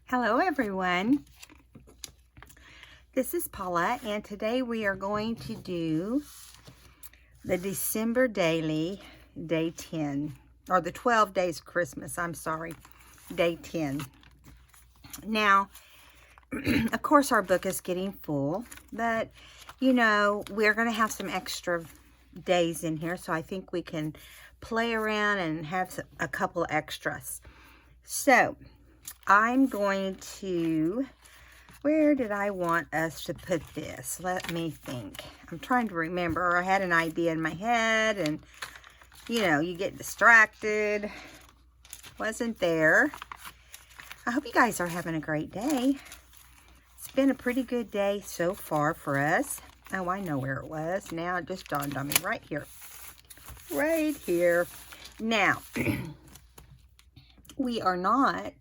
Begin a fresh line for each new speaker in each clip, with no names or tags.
Hello everyone, this is Paula and today we are going to do the December daily, day 10, or the 12 days of Christmas, I'm sorry, day 10. Now, of course our book is getting full, but you know, we're going to have some extra days in here, so I think we can play around and have a couple extras. So, I'm going to, where did I want us to put this? Let me think. I'm trying to remember. I had an idea in my head and, you know, you get distracted. Wasn't there. I hope you guys are having a great day. It's been a pretty good day so far for us. Oh, I know where it was. Now it just dawned on me right here. Right here. Now, we are not...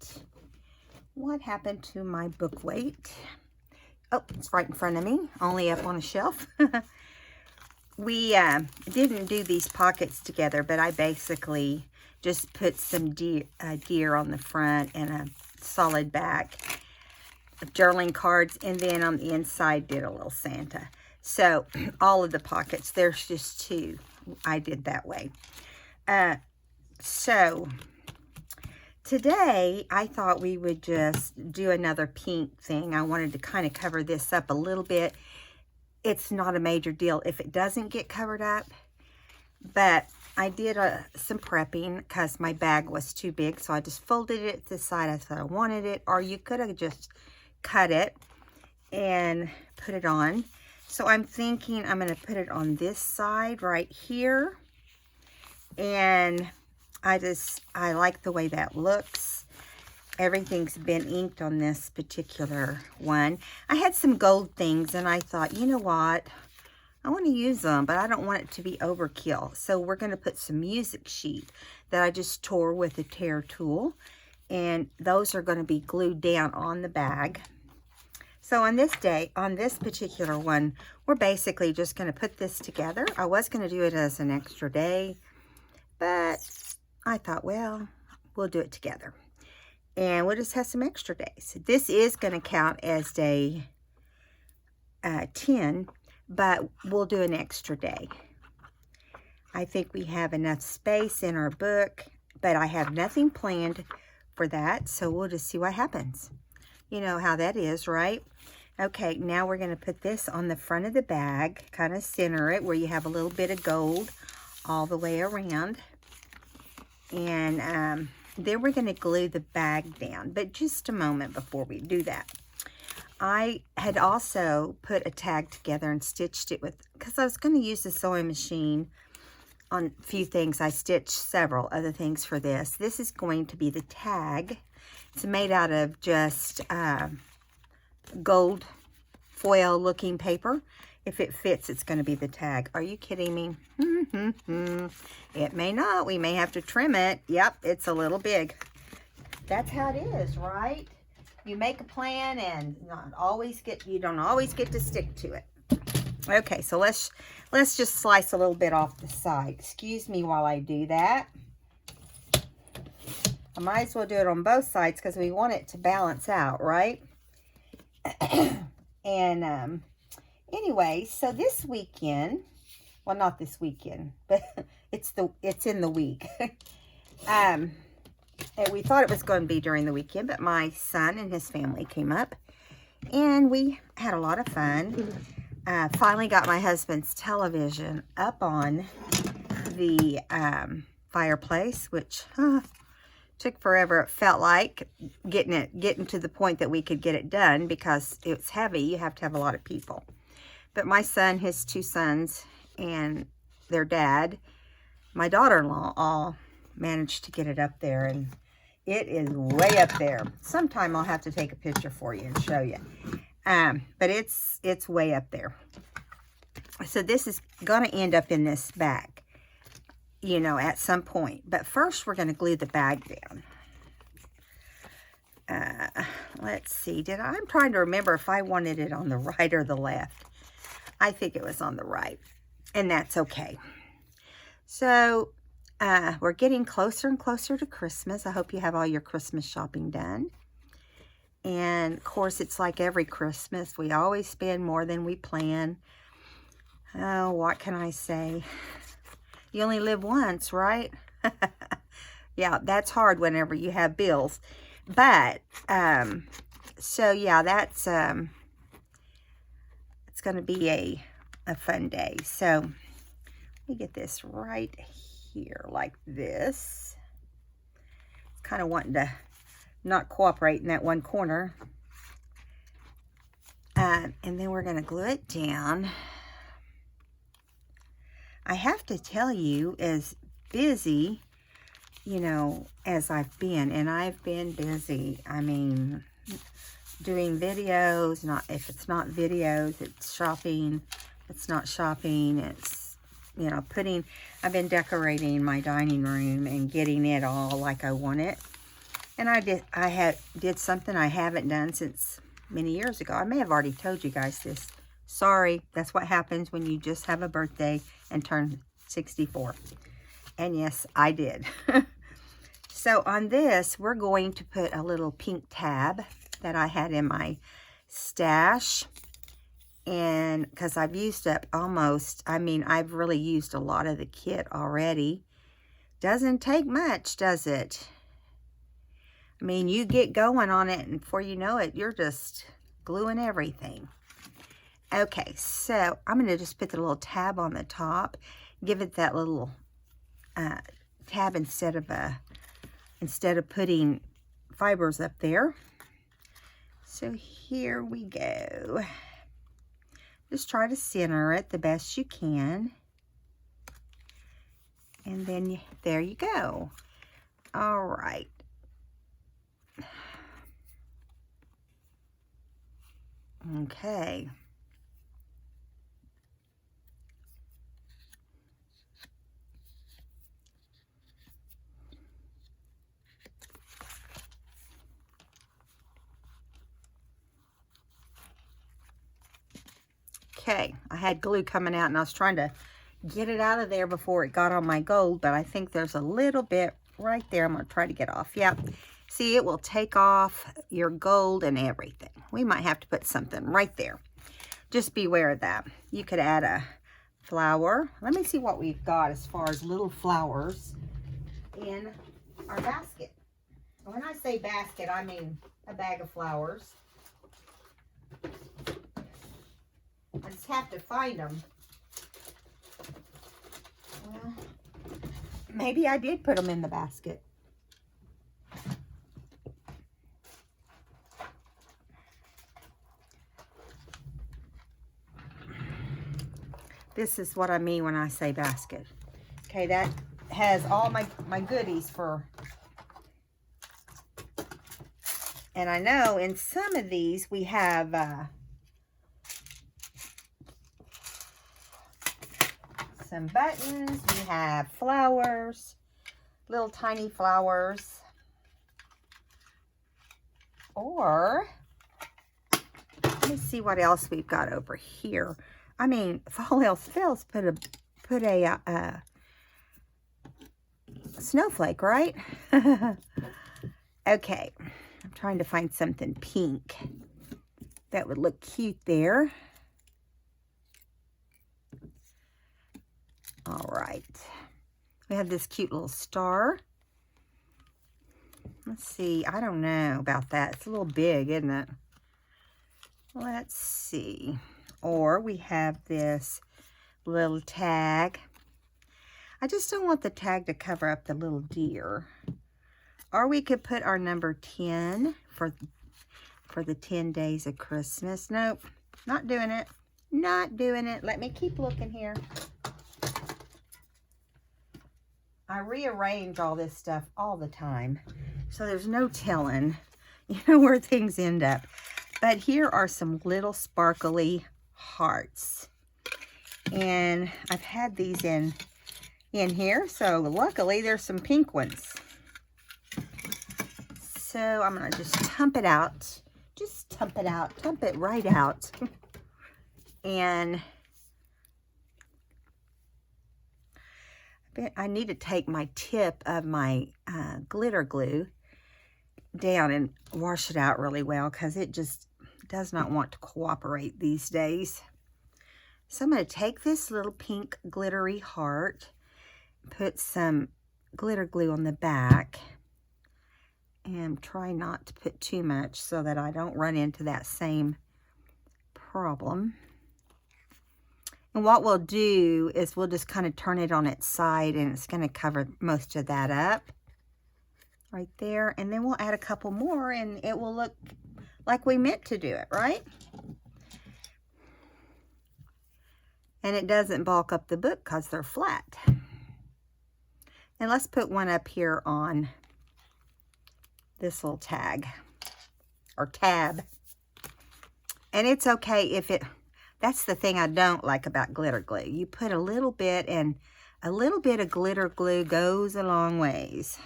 What happened to my book weight? Oh, it's right in front of me, only up on a shelf. We didn't do these pockets together, but I basically just put some deer on the front and a solid back of journaling cards, and then on the inside did a little Santa. So all of the pockets, there's just two. I did that way. Today, I thought we would just do another pink thing. I wanted to kind of cover this up a little bit. It's not a major deal if it doesn't get covered up, but I did some prepping because my bag was too big, so I just folded it to the side I thought I wanted it, or you could have just cut it and put it on. So I'm thinking I'm going to put it on this side right here, and I like the way that looks. Everything's been inked on this particular one. I had some gold things and I thought, you know what? I want to use them, but I don't want it to be overkill. So we're going to put some music sheet that I just tore with a tear tool. And those are going to be glued down on the bag. So on this day, on this particular one, we're basically just going to put this together. I was going to do it as an extra day, but I thought, well, we'll do it together. And we'll just have some extra days. This is going to count as day 10, but we'll do an extra day. I think we have enough space in our book, but I have nothing planned for that, so we'll just see what happens. You know how that is, right? Okay, now we're going to put this on the front of the bag, kind of center it where you have a little bit of gold all the way around. And then we're going to glue the bag down. But just a moment before we do that. I had also put a tag together and stitched it with, because I was going to use the sewing machine on a few things. I stitched several other things for this. This is going to be the tag. It's made out of just gold foil looking paper. If it fits, it's going to be the tag. Are you kidding me? It may not. We may have to trim it. Yep, it's a little big. That's how it is, right? You make a plan and you don't always get to stick to it. Okay, so let's just slice a little bit off the side. Excuse me while I do that. I might as well do it on both sides because we want it to balance out, right? And anyway, so this weekend, well, not this weekend, but it's in the week. And we thought it was going to be during the weekend, but my son and his family came up, and we had a lot of fun. Finally got my husband's television up on the fireplace, which took forever. It felt like getting to the point that we could get it done because it's heavy. You have to have a lot of people. But my son, his two sons, and their dad, my daughter-in-law, all managed to get it up there, and it is way up there. Sometime I'll have to take a picture for you and show you. But it's way up there. So this is going to end up in this bag, you know, at some point. But first, we're going to glue the bag down. Let's see. I'm trying to remember if I wanted it on the right or the left. I think it was on the right, and that's okay. So we're getting closer and closer to Christmas. I hope you have all your Christmas shopping done. And of course, it's like every Christmas. We always spend more than we plan. Oh, what can I say? You only live once, right? Yeah, that's hard whenever you have bills. But, so yeah, that's, it's going to be a fun day. So, let me get this right here like this. Kind of wanting to not cooperate in that one corner. And then we're going to glue it down. I have to tell you, as busy, you know, as I've been, and I've been busy. I mean, doing videos, if it's not videos, it's shopping. If it's not shopping, it's, you know, I've been decorating my dining room and getting it all like I want it. And I did something I haven't done since many years ago. I may have already told you guys this. Sorry, that's what happens when you just have a birthday and turn 64. And yes, I did. So on this, we're going to put a little pink tab that I had in my stash. And because I've used up I've really used a lot of the kit already. Doesn't take much, does it? I mean, you get going on it, and before you know it, you're just gluing everything. Okay, so I'm going to just put the little tab on the top. Give it that little tab instead of putting fibers up there. So here we go. Just try to center it the best you can. And then there you go. All right. Okay. Okay, I had glue coming out and I was trying to get it out of there before it got on my gold, but I think there's a little bit right there. I'm going to try to get off. Yep. See, it will take off your gold and everything. We might have to put something right there. Just beware of that. You could add a flower. Let me see what we've got as far as little flowers in our basket. When I say basket, I mean a bag of flowers. I just have to find them. Well, maybe I did put them in the basket. This is what I mean when I say basket. Okay, that has all my goodies for... And I know in some of these we have... some buttons, we have flowers, little tiny flowers, or let me see what else we've got over here. I mean, if all else fails, put a snowflake, right? Okay, I'm trying to find something pink that would look cute there. All right, we have this cute little star. Let's see, I don't know about that. It's a little big, isn't it? Let's see. Or we have this little tag. I just don't want the tag to cover up the little deer. Or we could put our number 10 for the 10 days of Christmas. Nope, not doing it. Not doing it. Let me keep looking here. I rearrange all this stuff all the time, so there's no telling, you know, where things end up. But here are some little sparkly hearts, and I've had these in here, so luckily there's some pink ones. So I'm gonna just tump it out, tump it right out, and I need to take my tip of my glitter glue down and wash it out really well because it just does not want to cooperate these days. So I'm going to take this little pink glittery heart, put some glitter glue on the back, and try not to put too much so that I don't run into that same problem. And what we'll do is we'll just kind of turn it on its side, and it's going to cover most of that up right there. And then we'll add a couple more and it will look like we meant to do it, right? And it doesn't bulk up the book because they're flat. And let's put one up here on this little tag or tab. And it's okay if it, that's the thing I don't like about glitter glue. You put a little bit, and a little bit of glitter glue goes a long ways.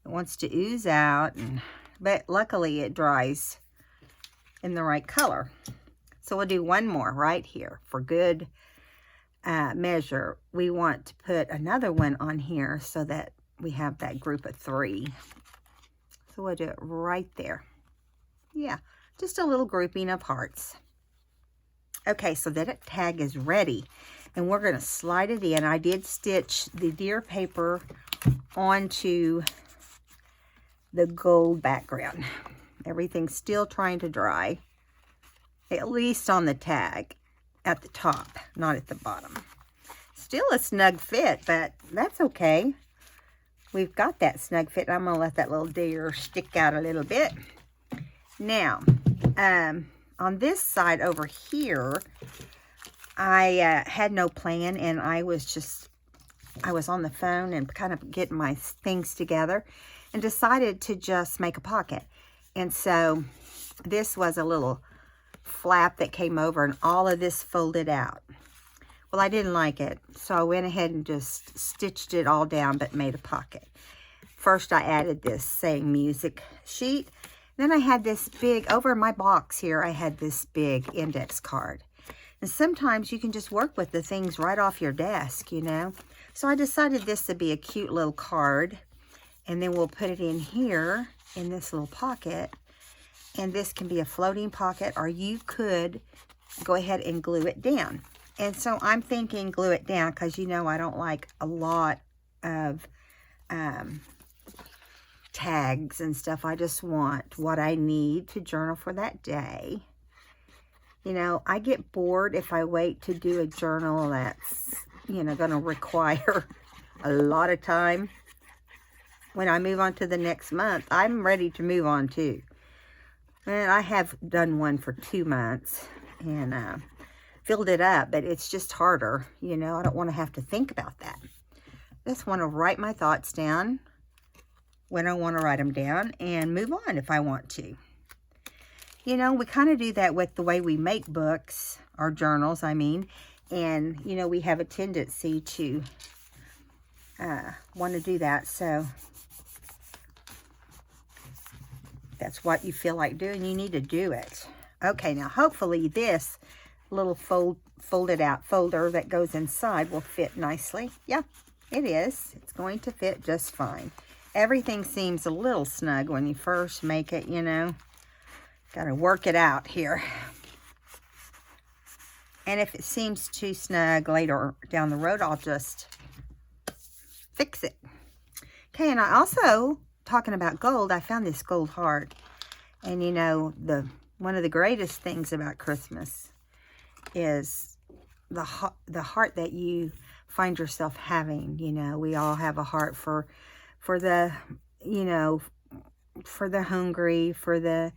It wants to ooze out, but luckily it dries in the right color. So we'll do one more right here for good measure. We want to put another one on here so that we have that group of 3. So we'll do it right there. Yeah, just a little grouping of hearts. Okay, so that tag is ready, and we're going to slide it in. I did stitch the deer paper onto the gold background. Everything's still trying to dry, at least on the tag at the top, not at the bottom. Still a snug fit, but that's okay. We've got that snug fit. I'm going to let that little deer stick out a little bit. Now, on this side over here, I had no plan, and I was on the phone and kind of getting my things together and decided to just make a pocket. And so this was a little flap that came over, and all of this folded out. Well, I didn't like it, so I went ahead and just stitched it all down but made a pocket. First, I added this saying music sheet. Then I had this big, over in my box here, I had this big index card. And sometimes you can just work with the things right off your desk, you know. So I decided this would be a cute little card. And then we'll put it in here in this little pocket. And this can be a floating pocket, or you could go ahead and glue it down. And so I'm thinking glue it down because, you know, I don't like a lot of tags and stuff. I just want what I need to journal for that day. You know, I get bored if I wait to do a journal that's, you know, going to require a lot of time. When I move on to the next month, I'm ready to move on too. And I have done one for 2 months and filled it up, but it's just harder. You know, I don't want to have to think about that. I just want to write my thoughts down when I want to write them down and move on if I want to. You know, we kind of do that with the way we make books, or journals, I mean. And, you know, we have a tendency to want to do that. So that's what you feel like doing. You need to do it. Okay, now hopefully this little folded out folder that goes inside will fit nicely. Yeah, it is. It's going to fit just fine. Everything seems a little snug when you first make it, you know. Got to work it out here. And if it seems too snug later down the road, I'll just fix it. Okay, and I also, talking about gold, I found this gold heart. And you know, one of the greatest things about Christmas is the heart that you find yourself having. You know, we all have a heart for the, you know, for the hungry, for the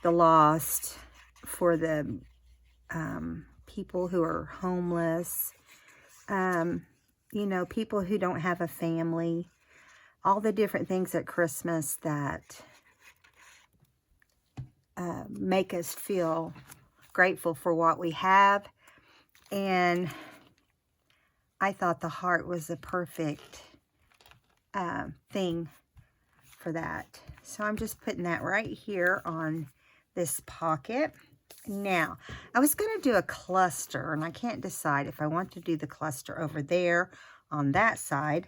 lost, for the people who are homeless, you know, people who don't have a family, all the different things at Christmas that make us feel grateful for what we have. And I thought the heart was the perfect thing for that. So I'm just putting that right here on this pocket. Now, I was going to do a cluster, and I can't decide if I want to do the cluster over there on that side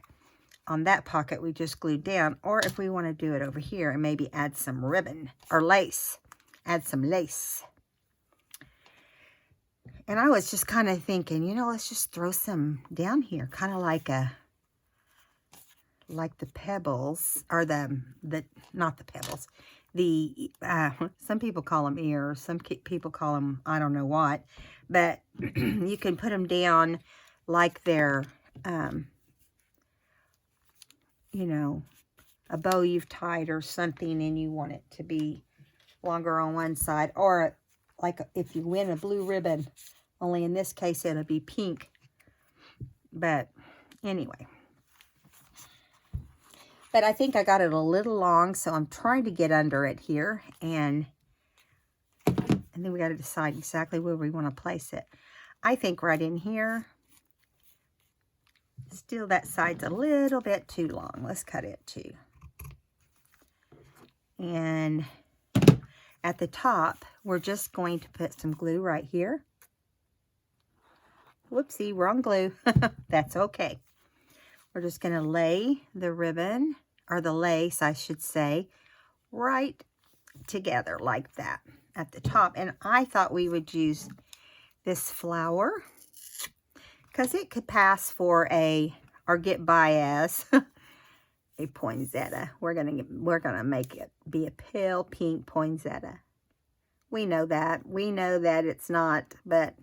on that pocket we just glued down, or if we want to do it over here and maybe add some ribbon or lace, add some lace. And I was just kind of thinking, you know, let's just throw some down here, kind of like the pebbles, or the not the pebbles, the some people call them ears, some people call them I don't know what, but you can put them down like they're you know, a bow you've tied or something, and you want it to be longer on one side, or like if you win a blue ribbon, only in this case it'll be pink. But anyway, but I think I got it a little long, so I'm trying to get under it here, and then we got to decide exactly where we want to place it. I think right in here. Still, that side's a little bit too long. Let's cut it too. And at the top, we're just going to put some glue right here. Whoopsie, wrong glue. That's okay. We're just going to lay the ribbon, or the lace, I should say, right together like that at the top. And I thought we would use this flower, because it could pass for or get by as a poinsettia. We're gonna make it be a pale pink poinsettia. We know that. We know that it's not, but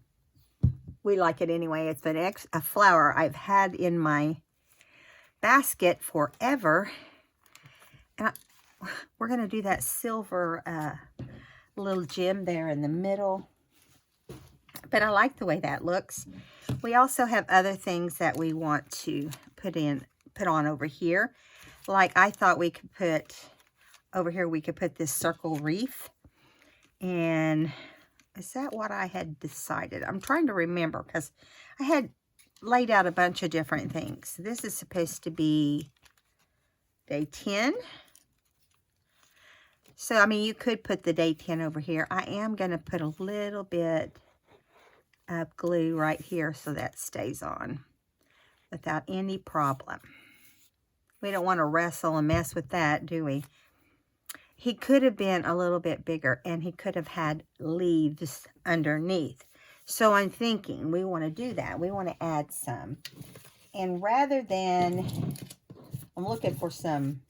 we like it anyway. It's a flower I've had in my basket forever. And we're gonna do that silver little gem there in the middle. But I like the way that looks. We also have other things that we want to put on over here. Like I thought we could put over here, we could put this circle wreath. And is that what I had decided? I'm trying to remember, because I had laid out a bunch of different things. This is supposed to be day 10. So, I mean, you could put the day 10 over here. I am going to put a little bit of glue right here so that stays on without any problem. We don't want to wrestle and mess with that, do we? He could have been a little bit bigger, and he could have had leaves underneath. So I'm thinking we want to do that. We want to add some. And rather than, I'm looking for some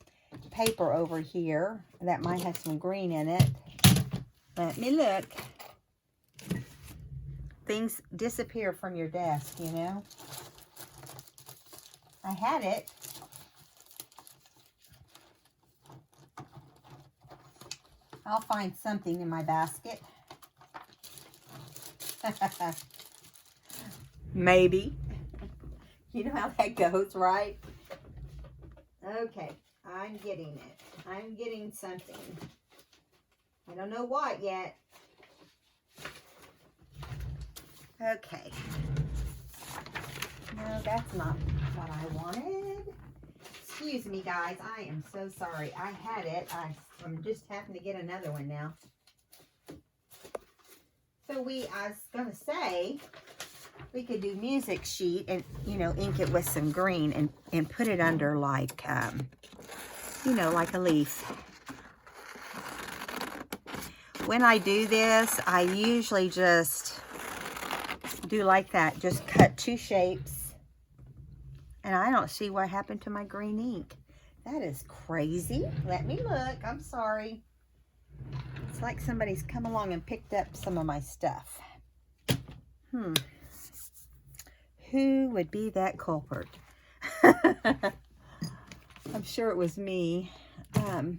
paper over here that might have some green in it. Let me look. Things disappear from your desk, you know. I had it. I'll find something in my basket. Maybe. You know how that goes, right? Okay, I'm getting it. I'm getting something. I don't know what yet. Okay. No, that's not what I wanted. Excuse me, guys. I am so sorry. I had it. I'm just having to get another one now. So I was going to say, we could do music sheet and, you know, ink it with some green and put it under like, you know, like a leaf. When I do this, I usually just do like that. Just cut two shapes. And I don't see what happened to my green ink. That is crazy. Let me look. I'm sorry. It's like somebody's come along and picked up some of my stuff. Who would be that culprit? I'm sure it was me. I'll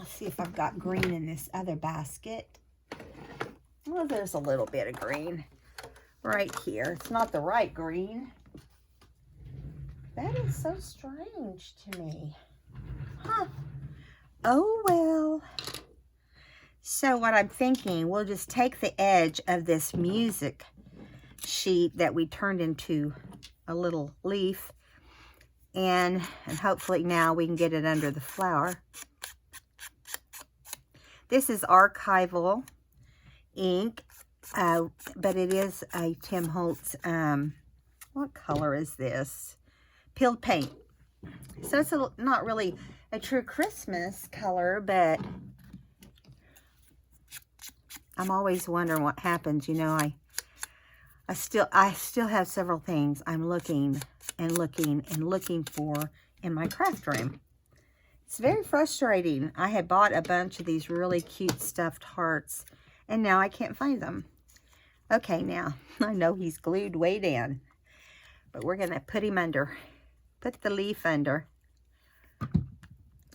see if I've got green in this other basket. Well, there's a little bit of green right here. It's not the right green. That is so strange to me. Huh. Oh, well. So what I'm thinking, we'll just take the edge of this music sheet that we turned into a little leaf, and hopefully now we can get it under the flower. This is archival ink, but it is a Tim Holtz, what color is this? peeled paint. So it's not really a true Christmas color, but I'm always wondering what happens. You know, I still have several things I'm looking and looking and looking for in my craft room. It's very frustrating. I had bought a bunch of these really cute stuffed hearts, and now I can't find them. Okay, now, I know he's glued way down, but we're going to put him under. Put the leaf under,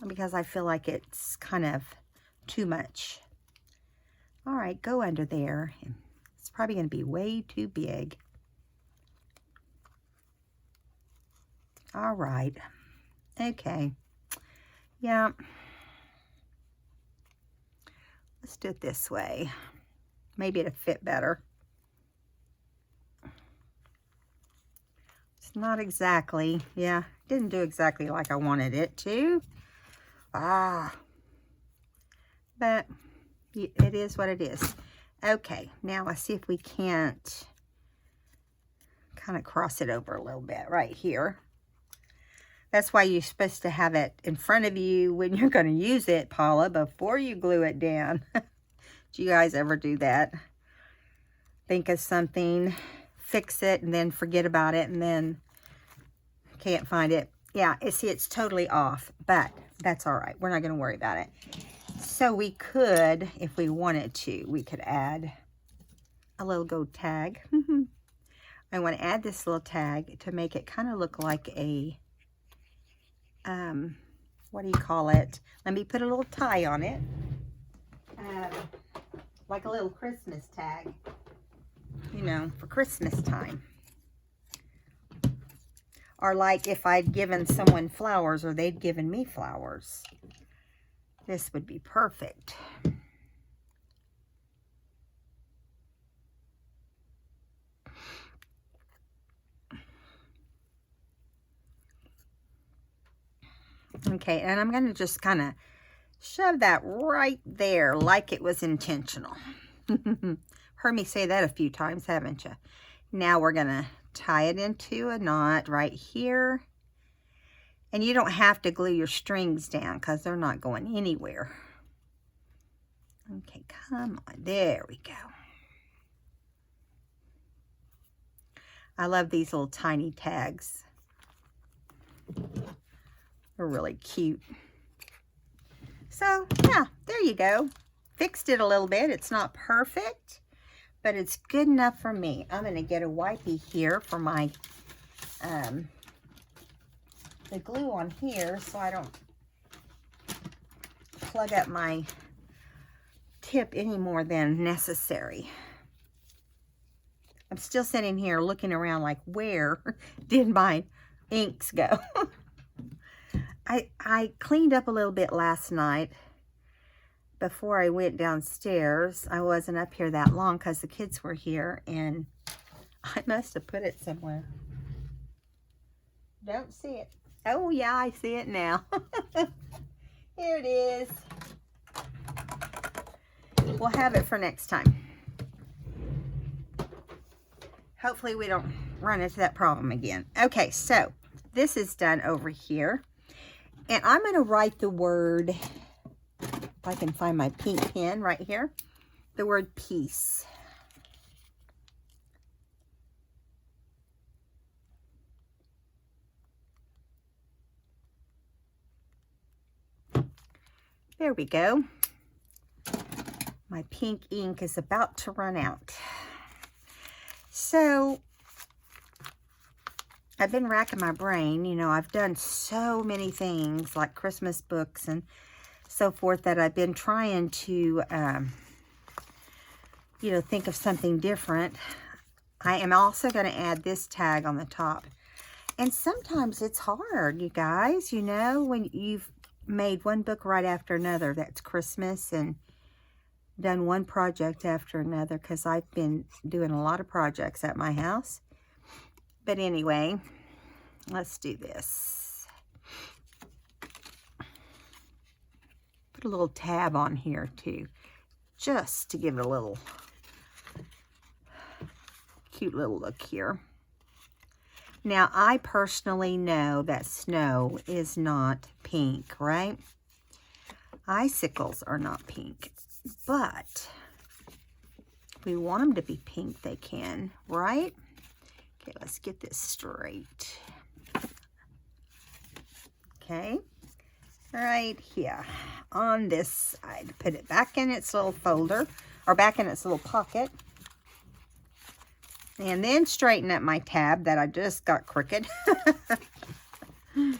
because I feel like it's kind of too much. All right, go under there. It's probably going to be way too big. All right. Okay. Yeah. Let's do it this way. Maybe it'll fit better. It's not exactly, yeah, didn't do exactly like I wanted it to. But it is what it is. Okay, now let's see if we can't kind of cross it over a little bit right here. That's why you're supposed to have it in front of you when you're going to use it, Paula, before you glue it down. Do you guys ever do that? Think of something, fix it, and then forget about it, and then can't find it. Yeah, see, it's totally off, but that's all right. We're not going to worry about it. So we could, if we wanted to, we could add a little gold tag. I want to add this little tag to make it kind of look like a, what do you call it? Let me put a little tie on it. Like a little Christmas tag, you know, for Christmas time. Or like if I'd given someone flowers or they'd given me flowers. This would be perfect. Okay, and I'm going to just kind of shove that right there like it was intentional. Heard me say that a few times, haven't you? Now we're going to tie it into a knot right here. And you don't have to glue your strings down because they're not going anywhere. Okay, come on. There we go. I love these little tiny tags. They're really cute. So, yeah, there you go. Fixed it a little bit. It's not perfect, but it's good enough for me. I'm going to get a wipey here for my the glue on here so I don't plug up my tip any more than necessary. I'm still sitting here looking around like, where did my inks go? I cleaned up a little bit last night before I went downstairs. I wasn't up here that long because the kids were here, and I must have put it somewhere. Don't see it. Oh, yeah, I see it now. Here it is. We'll have it for next time. Hopefully we don't run into that problem again. Okay, so this is done over here. And I'm going to write the word, if I can find my pink pen right here, the word peace. There we go. My pink ink is about to run out. So, I've been racking my brain. You know, I've done so many things like Christmas books and so forth that I've been trying to, you know, think of something different. I am also going to add this tag on the top. And sometimes it's hard, you guys, you know, when you've made one book right after another that's Christmas and done one project after another, because I've been doing a lot of projects at my house. But anyway, let's do this. Put a little tab on here too, just to give it a little cute little look here. Now, I personally know that snow is not pink, right? Icicles are not pink, but if we want them to be pink, they can, right? Okay, let's get this straight. Okay, right here on this side. Put it back in its little folder, or back in its little pocket. And then straighten up my tab that I just got crooked. Oh,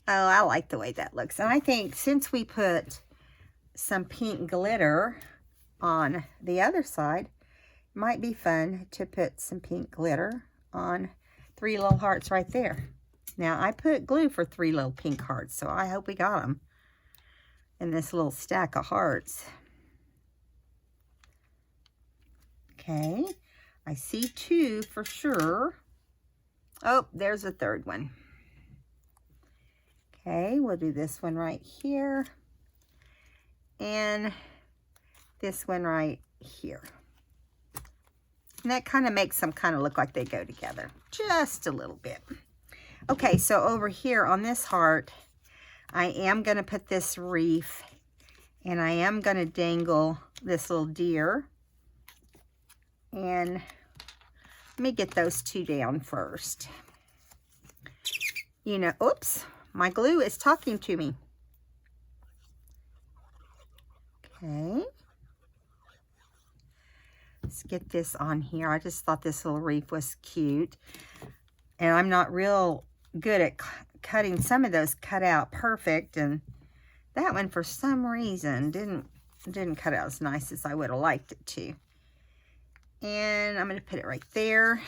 I like the way that looks. And I think since we put some pink glitter on the other side, it might be fun to put some pink glitter on 3 little hearts right there. Now, I put glue for 3 little pink hearts, so I hope we got them in this little stack of hearts. Okay. I see 2 for sure. Oh, there's a 3rd one. Okay, we'll do this one right here. And this one right here. And that kind of makes them kind of look like they go together. Just a little bit. Okay, so over here on this heart, I am going to put this wreath. And I am going to dangle this little deer. And let me get those 2 down first. You know, oops, my glue is talking to me. Okay. Let's get this on here. I just thought this little wreath was cute. And I'm not real good at cutting. Some of those cut out perfect. And that one, for some reason, didn't cut out as nice as I would have liked it to. And I'm going to put it right there.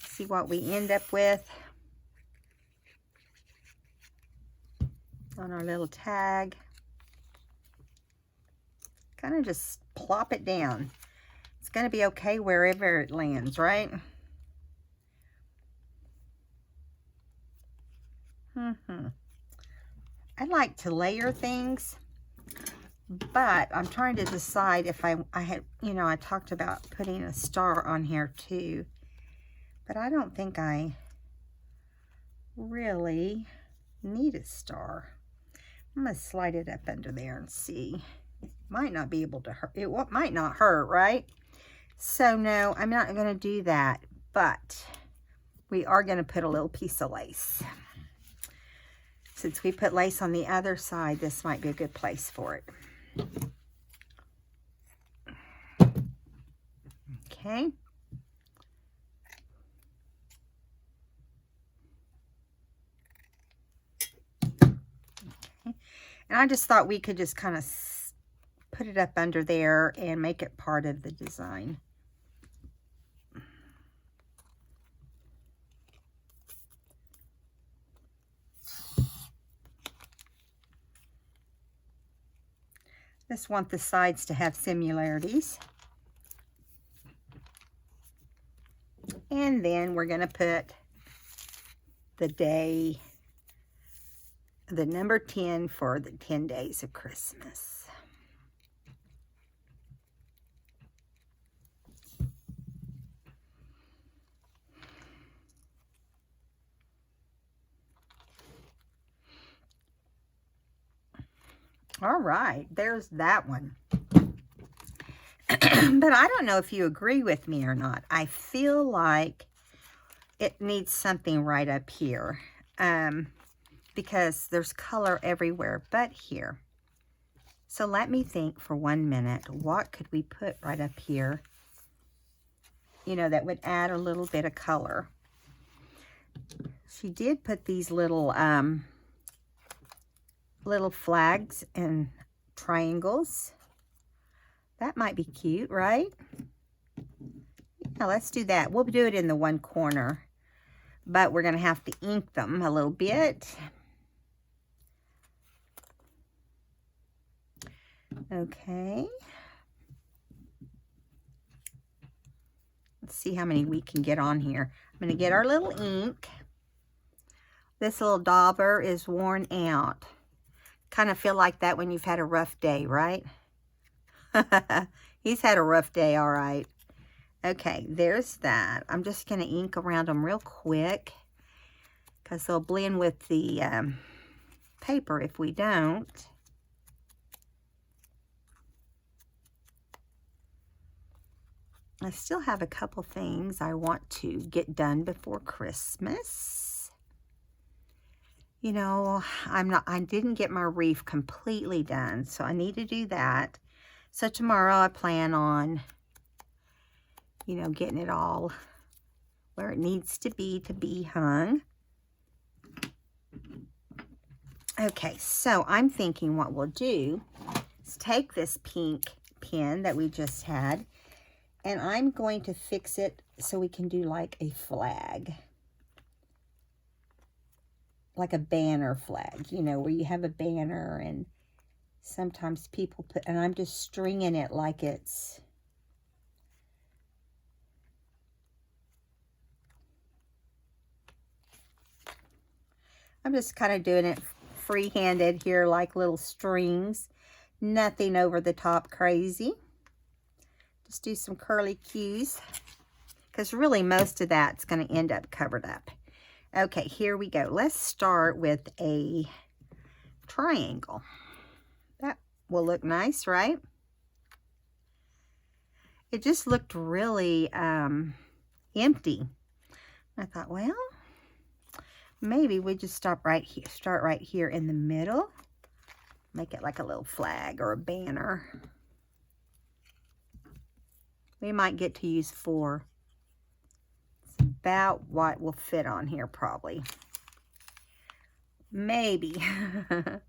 See what we end up with on our little tag. Kind of just plop it down. It's going to be okay wherever it lands, right? I like to layer things. But I'm trying to decide if I had, you know, I talked about putting a star on here too. But I don't think I really need a star. I'm going to slide it up under there and see. Might not be able to hurt. It might not hurt, right? So no, I'm not going to do that. But we are going to put a little piece of lace. Since we put lace on the other side, this might be a good place for it. Okay. And I just thought we could just kind of put it up under there and make it part of the design. Just want the sides to have similarities. And then we're going to put the day, the number 10 for the 10 days of Christmas. All right, there's that one. But I don't know if you agree with me or not. I feel like it needs something right up here. Because there's color everywhere but here. So let me think for 1 minute. What could we put right up here? You know, that would add a little bit of color. She did put these little little flags and triangles. That might be cute, right? Yeah, let's do that. We'll do it in the one corner, but we're going to have to ink them a little bit. Okay. Let's see how many we can get on here. I'm going to get our little ink. This little dauber is worn out. Kind of feel like that when you've had a rough day, right? He's had a rough day, all right. Okay, there's that. I'm just going to ink around them real quick because they'll blend with the paper if we don't. I still have a couple things I want to get done before Christmas. You know, I didn't get my wreath completely done, so I need to do that. So tomorrow I plan on, you know, getting it all where it needs to be hung. Okay, so I'm thinking what we'll do is take this pink pen that we just had, and I'm going to fix it so we can do like a flag. Like a banner flag, you know, where you have a banner and sometimes people put, and I'm just stringing it like it's, I'm just kind of doing it free-handed here, like little strings. Nothing over the top crazy. Just do some curly cues, because really most of that's going to end up covered up. Okay, here we go. Let's start with a triangle. That will look nice, right? It just looked really empty. I thought, well, maybe we just start right here in the middle. Make it like a little flag or a banner. We might get to use 4. It's about what will fit on here, probably. Maybe. It's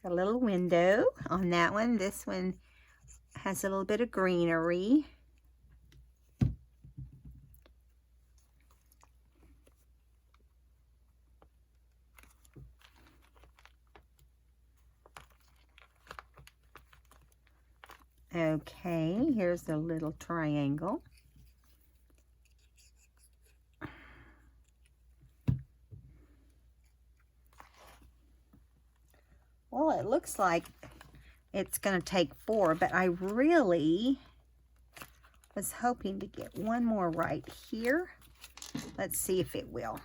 got a little window on that one. This one has a little bit of greenery. Okay, here's the little triangle. Well, it looks like it's going to take 4, but I really was hoping to get one more right here. Let's see if it will.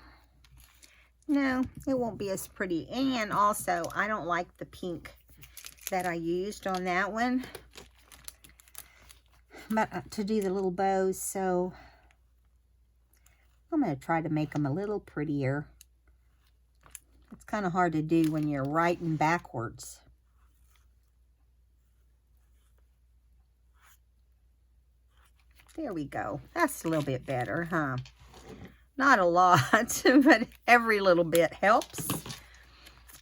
No, it won't be as pretty. And also, I don't like the pink that I used on that one, but to do the little bows, so I'm going to try to make them a little prettier. It's kind of hard to do when you're writing backwards. There we go. That's a little bit better, huh? Not a lot, but every little bit helps.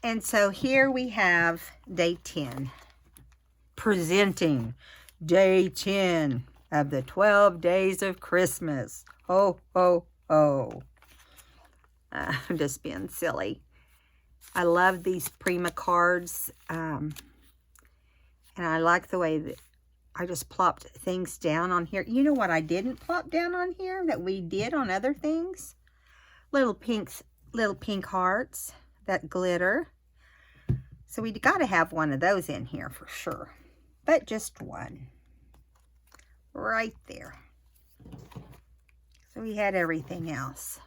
And so here we have day 10. Presenting day 10 of the 12 days of Christmas. Ho, ho, ho. I'm just being silly. I love these Prima cards. And I like the way that I just plopped things down on here. You know what I didn't plop down on here that we did on other things? Little pink hearts that glitter. So we got to have one of those in here for sure. But just one. Right there. So we had everything else.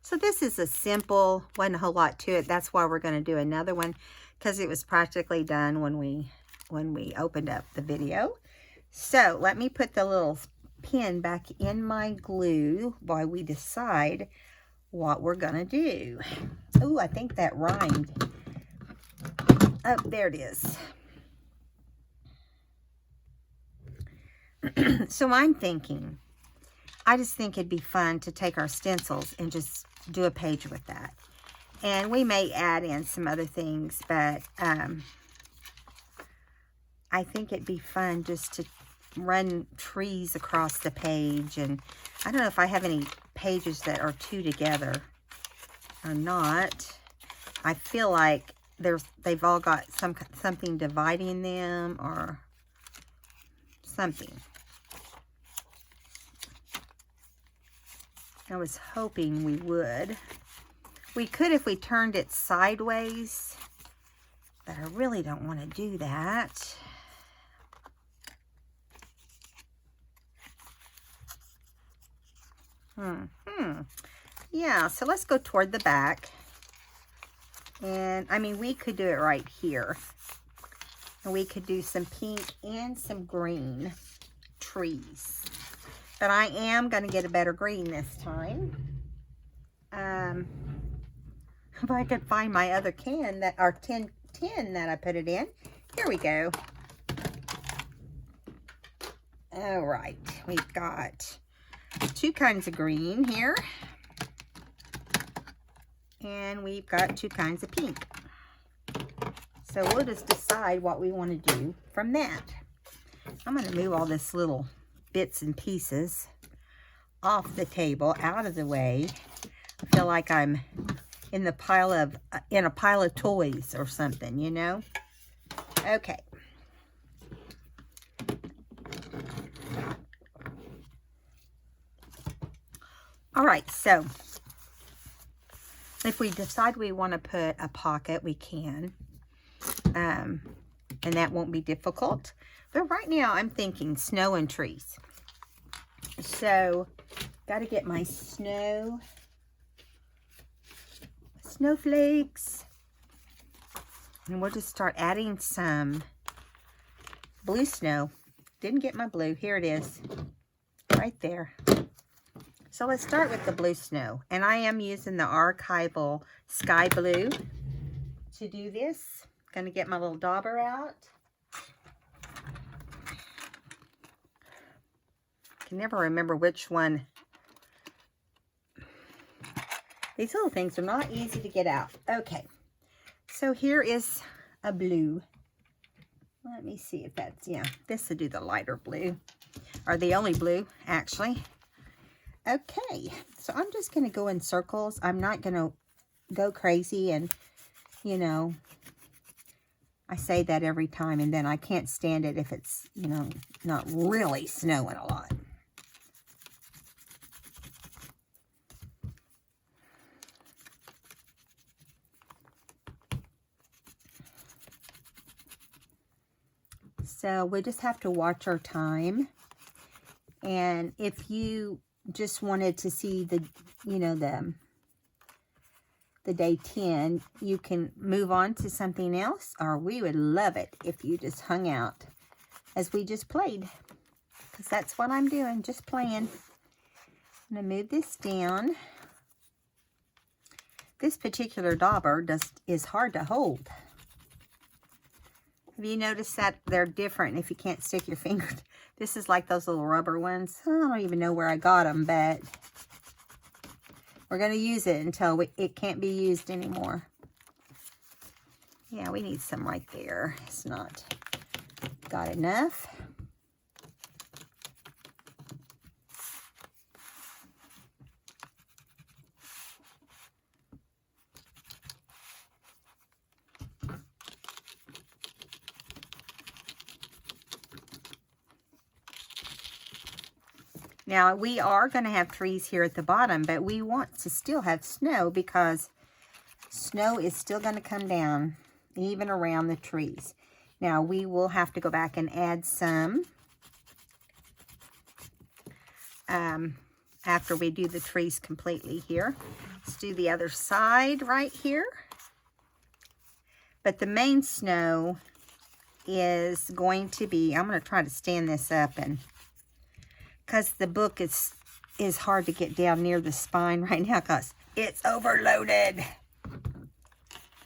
So this is a simple, wasn't a whole lot to it. That's why we're going to do another one, because it was practically done when we opened up the video. So let me put the little pin back in my glue while we decide what we're going to do. Oh, I think that rhymed. Oh, there it is. So I'm thinking, I just think it'd be fun to take our stencils and just do a page with that. And we may add in some other things, but I think it'd be fun just to run trees across the page. And I don't know if I have any pages that are 2 together or not. I feel like they've all got something dividing them or something. I was hoping we would. We could if we turned it sideways, but I really don't want to do that. Yeah, so let's go toward the back. And, I mean, we could do it right here. And we could do some pink and some green trees. But I am going to get a better green this time. If I could find my other can, that our tin that I put it in. Here we go. All right, we've got 2 kinds of green here. And we've got 2 kinds of pink. So we'll just decide what we want to do from that. I'm going to move all this little bits and pieces off the table, out of the way. I feel like I'm in a pile of toys or something, you know? Okay. All right, so if we decide we want to put a pocket, we can. And that won't be difficult. But right now, I'm thinking snow and trees. So, got to get my snowflakes. And we'll just start adding some blue snow. Didn't get my blue. Here it is. Right there. So let's start with the blue snow. And I am using the archival sky blue to do this. Going to get my little dauber out. Can never remember which one. These little things are not easy to get out. Okay. So here is a blue. Let me see if that's, yeah, this will do the lighter blue. Or the only blue, actually. Okay, so I'm just going to go in circles. I'm not going to go crazy and, you know, I say that every time and then I can't stand it if it's, you know, not really snowing a lot. So we just have to watch our time. And if you just wanted to see the, you know, the day 10, you can move on to something else, or we would love it if you just hung out as we just played, because that's what I'm doing, just playing. I'm going to move this down. This particular dauber is hard to hold. Have you noticed that they're different if you can't stick your finger? This is like those little rubber ones. I don't even know where I got them, but we're going to use it until it can't be used anymore. Yeah, we need some right there. It's not got enough. Now, we are going to have trees here at the bottom, but we want to still have snow because snow is still going to come down even around the trees. Now, we will have to go back and add some after we do the trees completely here. Let's do the other side right here. But the main snow is going to be, I'm going to try to stand this up, and because the book is hard to get down near the spine right now because it's overloaded.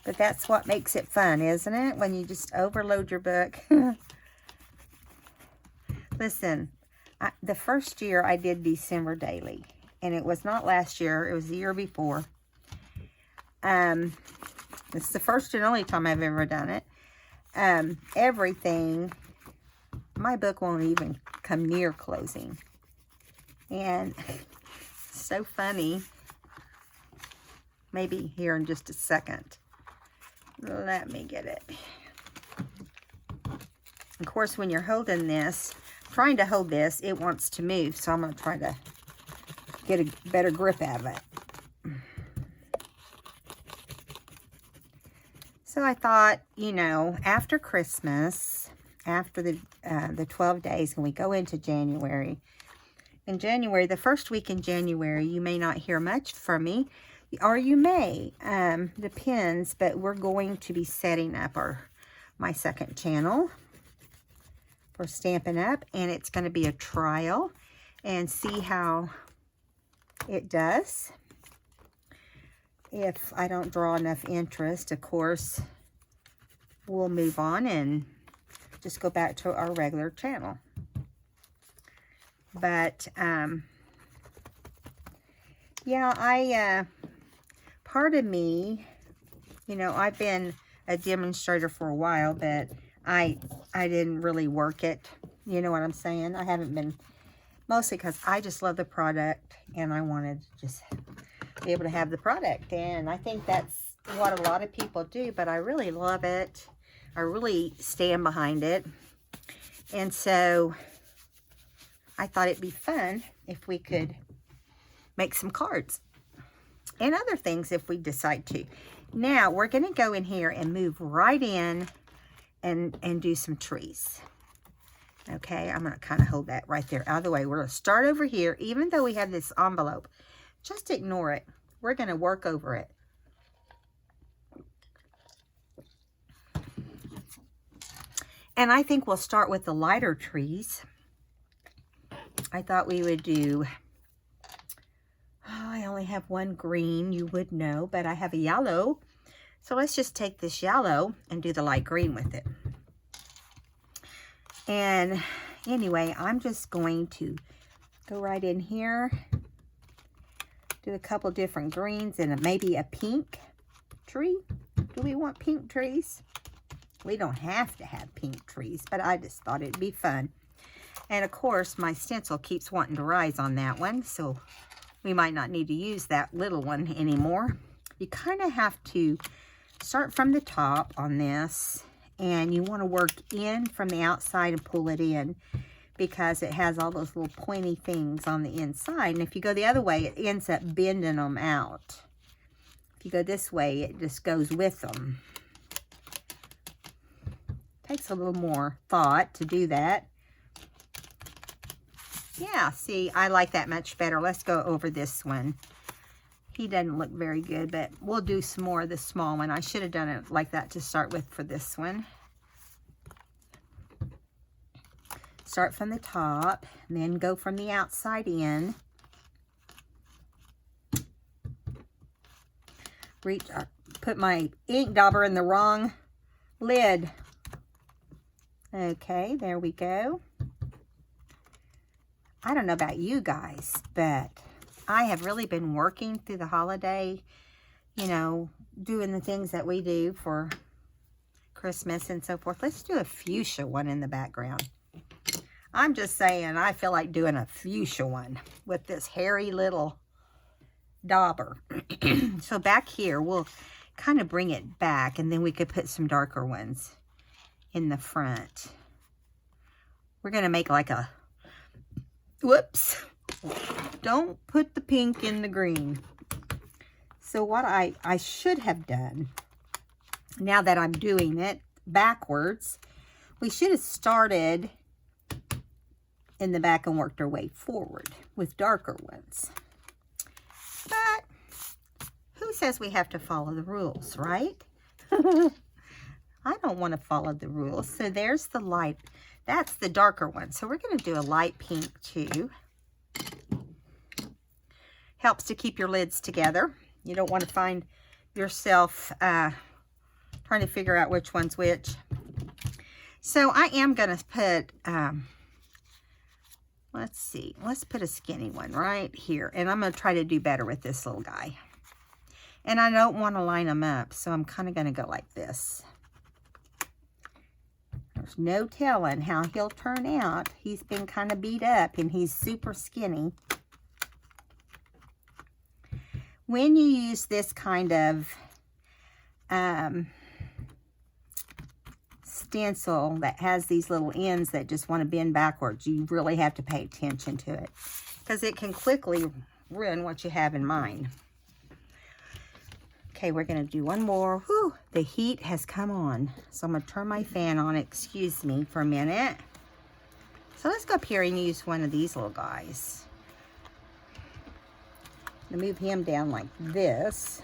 But that's what makes it fun, isn't it? When you just overload your book. Listen, the first year I did December daily. And it was not last year. It was the year before. It's the first and only time I've ever done it. Everything, my book won't even come near closing. And so funny. Maybe here in just a second. Let me get it. Of course, when you're holding this, trying to hold this, it wants to move. So I'm going to try to get a better grip out of it. So I thought, you know, after Christmas, after the 12 days, when we go into January, in January, the first week in January, you may not hear much from me, or you may, depends, but we're going to be setting up my second channel for Stampin' Up, and it's going to be a trial and see how it does. If I don't draw enough interest, of course, we'll move on and just go back to our regular channel. But, yeah, part of me, you know, I've been a demonstrator for a while, but I didn't really work it. You know what I'm saying? I haven't been, mostly because I just love the product, and I wanted to just be able to have the product. And I think that's what a lot of people do, but I really love it. I really stand behind it. And so I thought it'd be fun if we could make some cards and other things if we decide to. Now we're going to go in here and move right in and do some trees. Okay, I'm going to kind of hold that right there out of the way. We're going to start over here. Even though we have this envelope, just ignore it. We're going to work over it. And I think we'll start with the lighter trees. I thought we would do, I only have one green, you would know, but I have a yellow. So let's just take this yellow and do the light green with it. And anyway, I'm just going to go right in here, do a couple different greens and maybe a pink tree. Do we want pink trees? We don't have to have pink trees, but I just thought it'd be fun. And of course, my stencil keeps wanting to rise on that one, so we might not need to use that little one anymore. You kind of have to start from the top on this, and you want to work in from the outside and pull it in, because it has all those little pointy things on the inside. And if you go the other way, it ends up bending them out. If you go this way, it just goes with them. Takes a little more thought to do that. Yeah, see, I like that much better. Let's go over this one. He doesn't look very good, but we'll do some more of the small one. I should have done it like that to start with for this one. Start from the top, and then go from the outside in. Put my ink dauber in the wrong lid. Okay, there we go. I don't know about you guys, but I have really been working through the holiday, you know, doing the things that we do for Christmas and so forth. Let's do a fuchsia one in the background. I'm just saying, I feel like doing a fuchsia one with this hairy little dauber. So back here, we'll kind of bring it back, and then we could put some darker ones in the front. We're going to make like a, whoops, don't put the pink in the green. So what I should have done, now that I'm doing it backwards, we should have started in the back and worked our way forward with darker ones. But who says we have to follow the rules, right? I don't want to follow the rules. So there's the light. That's the darker one. So we're going to do a light pink too. Helps to keep your lids together. You don't want to find yourself trying to figure out which one's which. So I am going to put, let's see, let's put a skinny one right here. And I'm going to try to do better with this little guy. And I don't want to line them up, so I'm kind of going to go like this. There's no telling how he'll turn out. He's been kind of beat up, and he's super skinny. When you use this kind of stencil that has these little ends that just want to bend backwards, you really have to pay attention to it, because it can quickly ruin what you have in mind. Okay, we're going to do one more. Whew, the heat has come on. So I'm going to turn my fan on. Excuse me for a minute. So let's go up here and use one of these little guys. to move him down like this.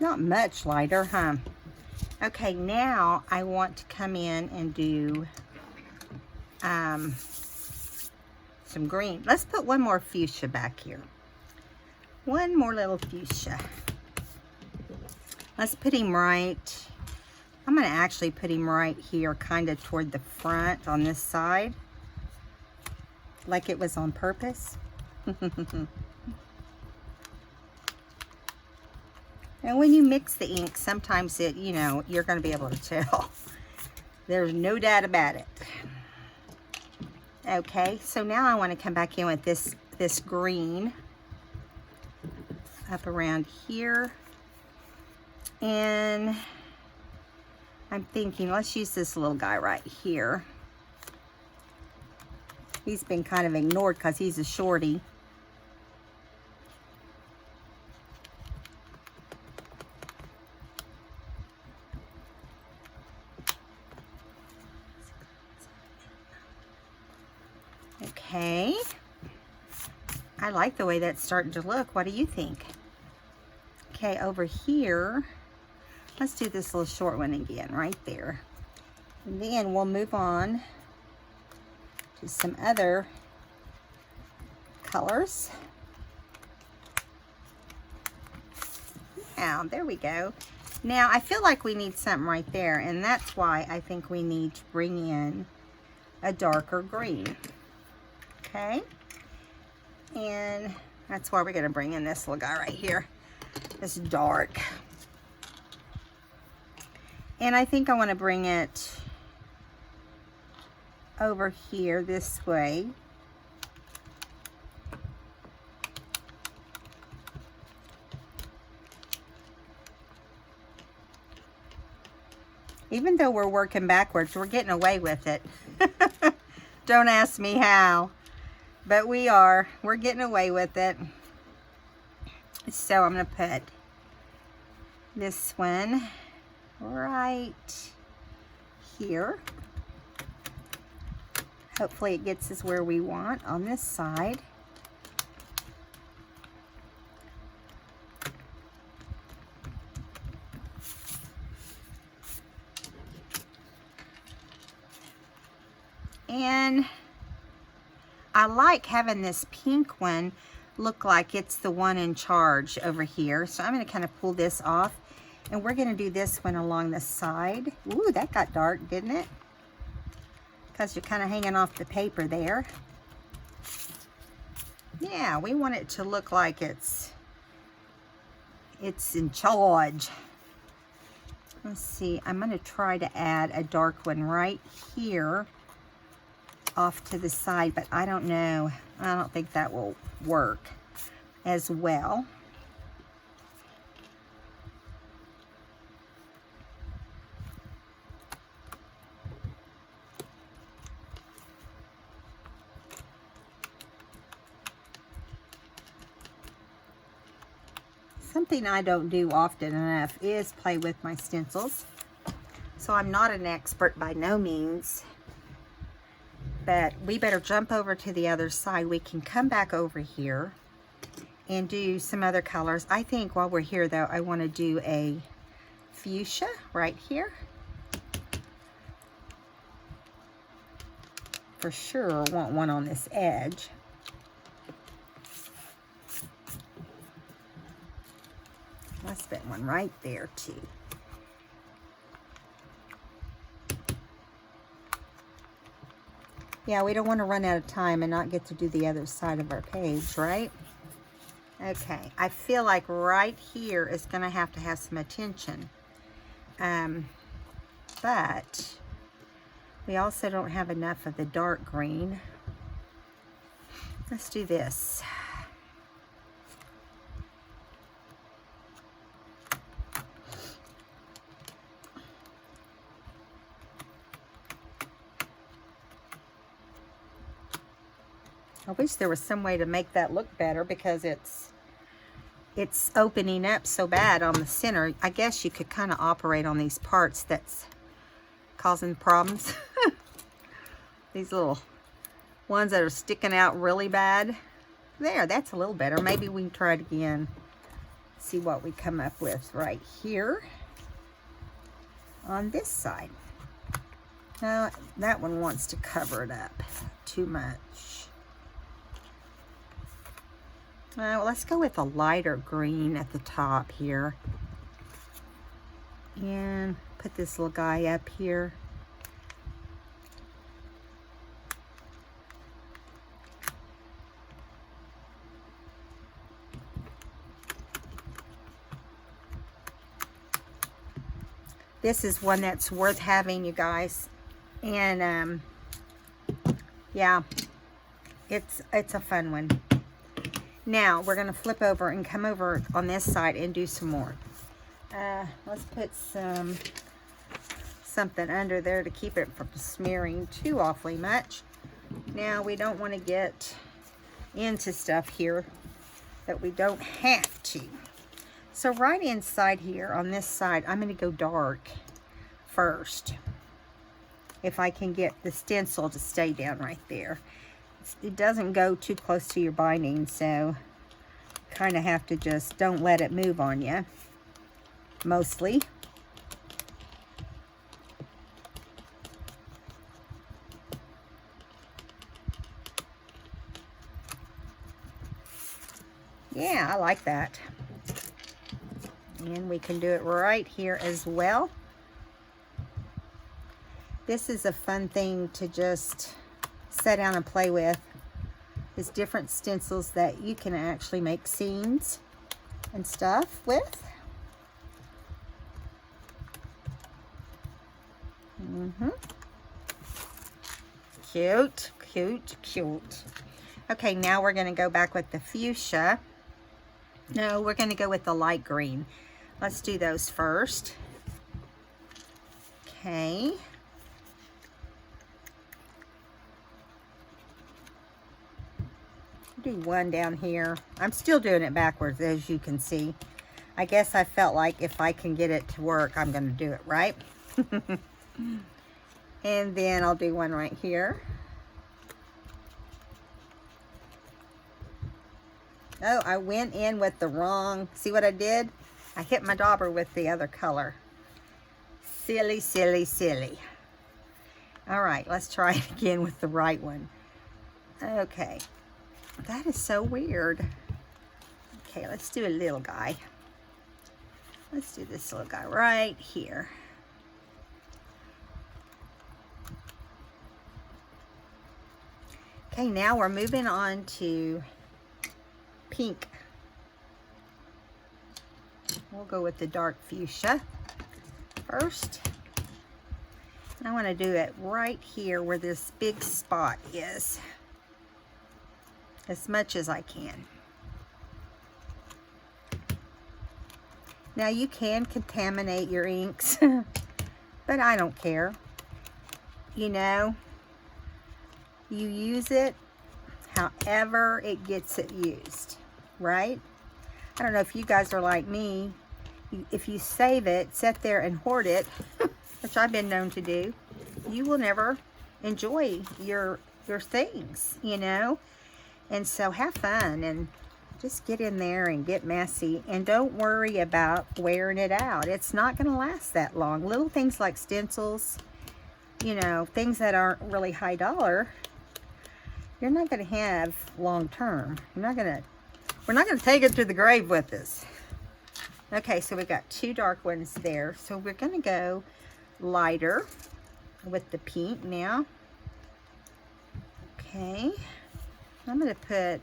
Not much lighter, huh? Okay, now I want to come in and do some green. Let's put one more fuchsia back here. One more little fuchsia. Let's put him right. I'm going to actually put him right here, kind of toward the front on this side, like it was on purpose. And when you mix the ink, sometimes it, you know, you're going to be able to tell. There's no doubt about it. Okay, so now I want to come back in with this green up around here. And I'm thinking, let's use this little guy right here. He's been kind of ignored because he's a shorty. Okay, I like the way that's starting to look. What do you think? Okay, over here, let's do this little short one again, right there. And then we'll move on to some other colors. Now, there we go. Now, I feel like we need something right there, and that's why I think we need to bring in a darker green. Okay, and that's why we're going to bring in this little guy right here, this dark. And I think I want to bring it over here this way. Even though we're working backwards, we're getting away with it. Don't ask me how. But we are. We're getting away with it. So I'm going to put this one right here. Hopefully it gets us where we want on this side. And I like having this pink one look like it's the one in charge over here. So I'm going to kind of pull this off. And we're going to do this one along the side. Ooh, that got dark, didn't it? Because you're kind of hanging off the paper there. Yeah, we want it to look like it's in charge. Let's see. I'm going to try to add a dark one right here off to the side, but I don't know. I don't think that will work as well. Something I don't do often enough is play with my stencils. So I'm not an expert by no means. But we better jump over to the other side. We can come back over here and do some other colors. I think while we're here though, I want to do a fuchsia right here. For sure want one on this edge. Let's put one right there too. Yeah, we don't want to run out of time and not get to do the other side of our page, right? Okay, I feel like right here is going to have some attention. But we also don't have enough of the dark green. Let's do this. I wish there was some way to make that look better because it's it's opening up so bad on the center. I guess you could kind of operate on these parts that's causing problems. These little ones that are sticking out really bad. There, that's a little better. Maybe we can try it again. See what we come up with right here on this side. Now, that one wants to cover it up too much. Well, let's go with a lighter green at the top here. And put this little guy up here. This is one that's worth having, you guys. And yeah, it's a fun one. Now we're going to flip over and come over on this side and do some more. Let's put something under there to keep it from smearing too awfully much. Now we don't want to get into stuff here that we don't have to. So right inside here on this side, I'm going to go dark first. If I can get the stencil to stay down right there. It doesn't go too close to your binding, so kind of have to just don't let it move on you. Mostly. Yeah, I like that. And we can do it right here as well. This is a fun thing to just sit down and play with. Is different stencils that you can actually make scenes and stuff with. Cute, cute, cute. Okay, now we're going to go back with the fuchsia. No, we're going to go with the light green. Let's do those first. Okay. Do one down here. I'm still doing it backwards, as you can see. I guess I felt like if I can get it to work, I'm going to do it right. And then I'll do one right here. Oh, I went in with the wrong, see what I did? I hit my dauber with the other color. Silly, silly, silly. All right, let's try it again with the right one. Okay, that is so weird. Okay, let's do a little guy. Let's do this little guy right here. Okay, now we're moving on to pink. We'll go with the dark fuchsia first. I want to do it right here where this big spot is, as much as I can. Now you can contaminate your inks, but I don't care. You know, you use it however it gets it used, right? I don't know if you guys are like me. If you save it, sit there and hoard it, which I've been known to do, you will never enjoy your things, you know? And so have fun and just get in there and get messy, and don't worry about wearing it out. It's not going to last that long. Little things like stencils, you know, things that aren't really high dollar, you're not going to have long term. We're not going to take it to the grave with us. Okay, so we got two dark ones there. So we're going to go lighter with the pink now. Okay. I'm going to put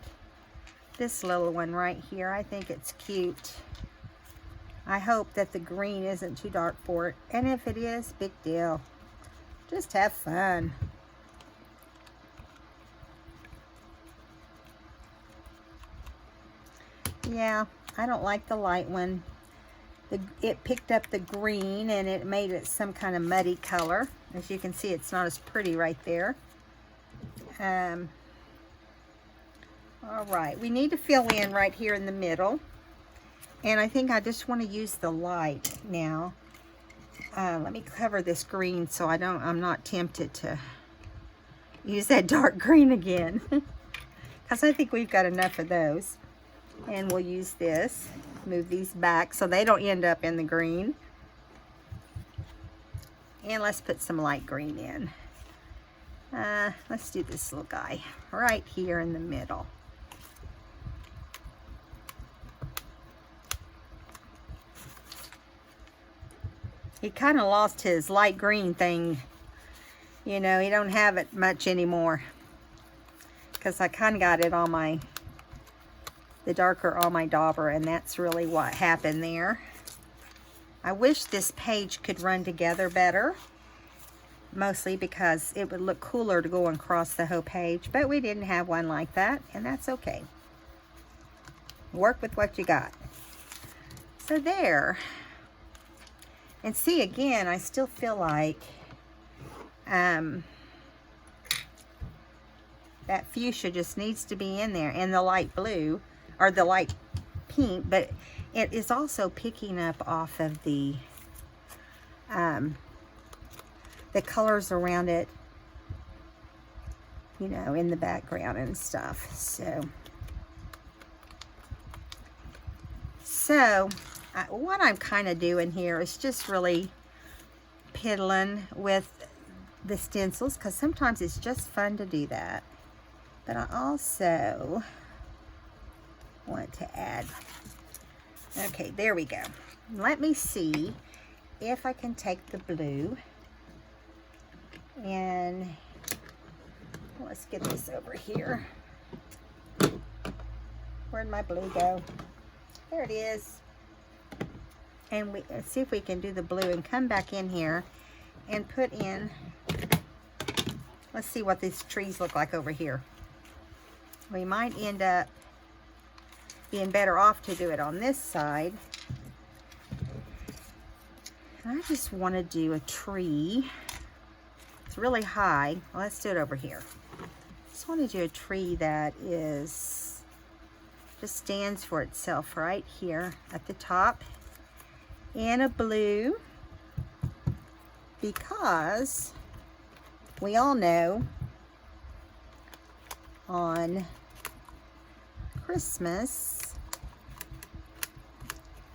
this little one right here. I think it's cute. I hope that the green isn't too dark for it. And if it is, big deal. Just have fun. Yeah, I don't like the light one. It picked up the green and it made it some kind of muddy color. As you can see, it's not as pretty right there. All right, we need to fill in right here in the middle. And I think I just want to use the light now. Let me cover this green so I'm not tempted to use that dark green again. Because I think we've got enough of those. And we'll use this. Move these back so they don't end up in the green. And let's put some light green in. Let's do this little guy right here in the middle. He kind of lost his light green thing. You know, he don't have it much anymore. Because I kind of got it on the darker on my dauber, and that's really what happened there. I wish this page could run together better. Mostly because it would look cooler to go across the whole page, but we didn't have one like that, and that's okay. Work with what you got. So there. And see, again, I still feel like that fuchsia just needs to be in there, and the light blue, or the light pink, but it is also picking up off of the colors around it, you know, in the background and stuff. So what I'm kind of doing here is just really piddling with the stencils, because sometimes it's just fun to do that. But I also want to add, okay, there we go. Let me see if I can take the blue and let's get this over here. Where'd my blue go? There it is. And let's see if we can do the blue and come back in here and put in, let's see what these trees look like over here. We might end up being better off to do it on this side. And I just want to do a tree. It's really high. Well, let's do it over here. Just want to do a tree that is just stands for itself right here at the top, and a blue, because we all know on Christmas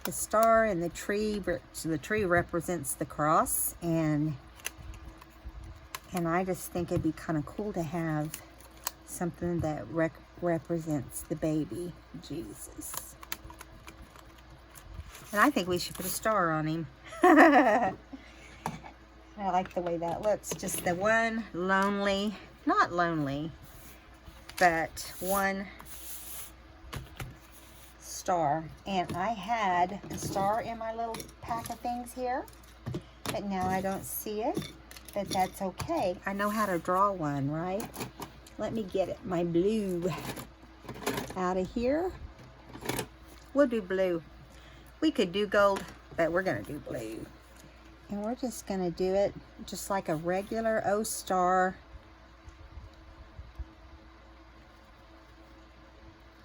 the star and the tree represents the cross, and I just think it'd be kind of cool to have something that represents the baby Jesus. And I think we should put a star on him. I like the way that looks. Just the one lonely, not lonely, but one star. And I had a star in my little pack of things here, but now I don't see it. But that's okay. I know how to draw one, right? Let me get it, my blue out of here. We'll do blue. We could do gold, but we're gonna do blue. And we're just gonna do it just like a regular O star.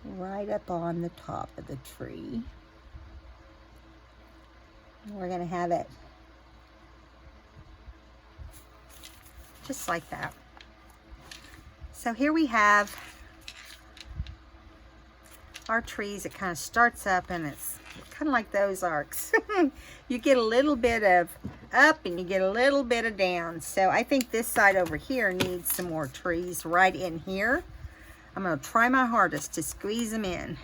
Right up on the top of the tree. And we're gonna have it just like that. So here we have our trees. It kind of starts up and it's kind of like those arcs. You get a little bit of up and you get a little bit of down. So I think this side over here needs some more trees right in here. I'm going to try my hardest to squeeze them in.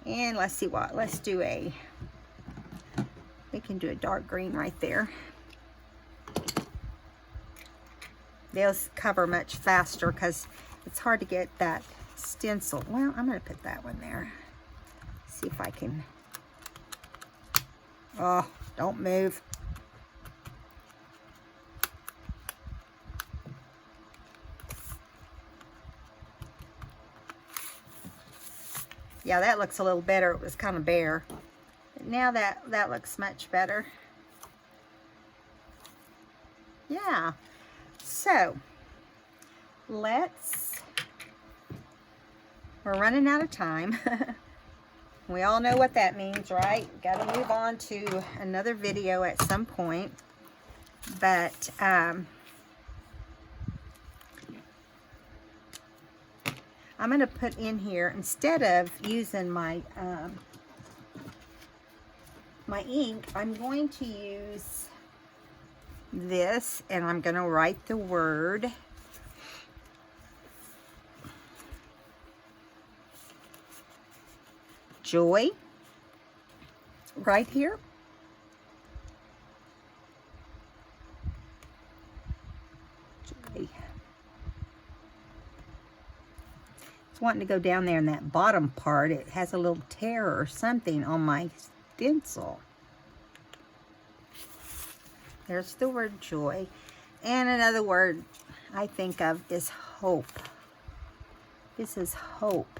And let's see what, we can do a dark green right there. They'll cover much faster because it's hard to get that stencil. Well, I'm going to put that one there. See if I can. Oh, don't move. Yeah, that looks a little better. It was kind of bare. But now that looks much better. Yeah. So, we're running out of time. We all know what that means, right? Got to move on to another video at some point. But I'm going to put in here, instead of using my my ink, I'm going to use this, and I'm going to write the word joy right here. Joy. It's wanting to go down there in that bottom part. It has a little tear or something on my stencil. There's the word joy. And another word I think of is hope. This is hope.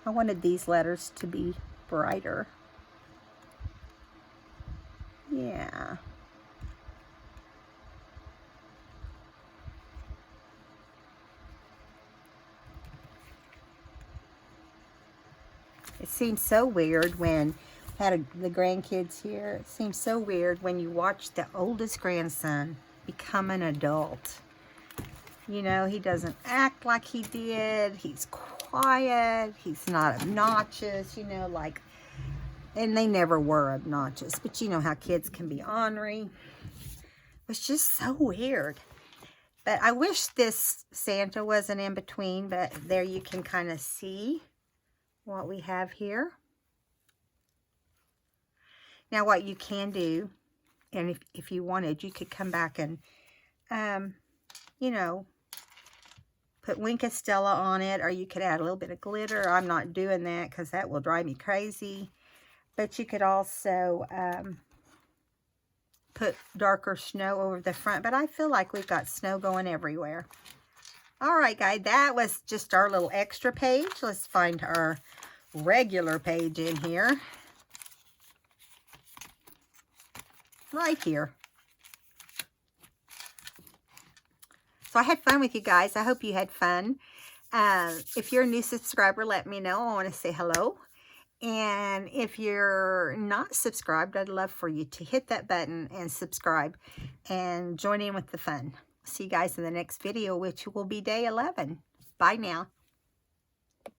I wanted these letters to be brighter. Yeah. It seems so weird when the grandkids here. It seems so weird when you watch the oldest grandson become an adult. You know, he doesn't act like he did. He's quiet. He's not obnoxious, you know, like, and they never were obnoxious, but you know how kids can be ornery. It was just so weird. But I wish this Santa wasn't in between, but there you can kind of see what we have here. Now what you can do, and if you wanted, you could come back and, you know, put Wink Estella on it, or you could add a little bit of glitter. I'm not doing that because that will drive me crazy. But you could also put darker snow over the front. But I feel like we've got snow going everywhere. All right, guys, that was just our little extra page. Let's find our regular page in here. Right here. So I had fun with you guys. I hope you had fun. If you're a new subscriber, let me know. I want to say hello. And if you're not subscribed, I'd love for you to hit that button and subscribe and join in with the fun. See you guys in the next video, which will be day 11. Bye now.